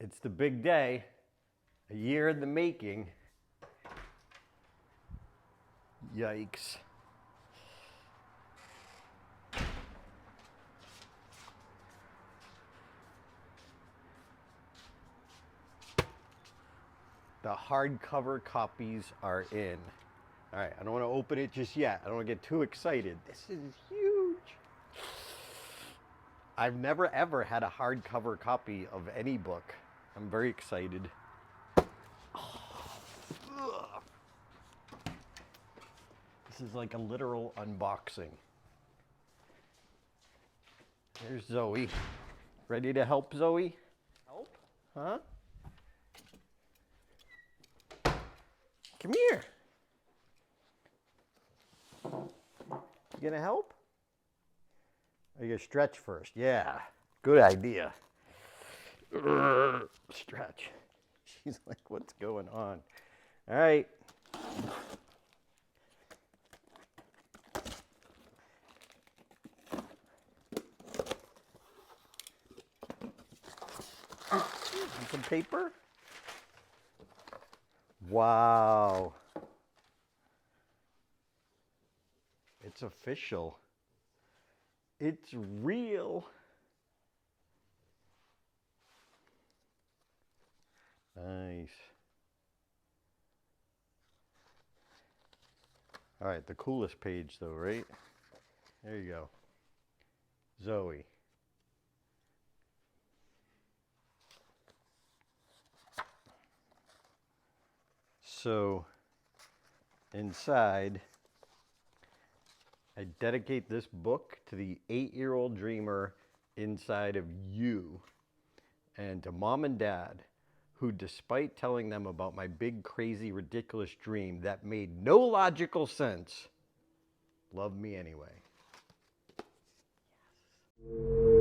It's the big day, a year in the making. Yikes. The hardcover copies are in. All right, I don't want to open it just yet. I don't want to get too excited. This is huge. I've never ever had a hardcover copy of any book. I'm very excited. This is like a literal unboxing. There's Zoe. Ready to help, Zoe? Help? Huh? Come here. You gonna help? Are you gonna stretch first? Yeah, good idea. Stretch. She's like, what's going on? All right. Some paper. Wow. It's official. It's real. Nice. All right, the coolest page though, right? There you go. Zoe. So inside, I dedicate this book to the 8-year-old dreamer inside of you, and to mom and dad, who, despite telling them about my big, crazy, ridiculous dream that made no logical sense, love me anyway. Yes.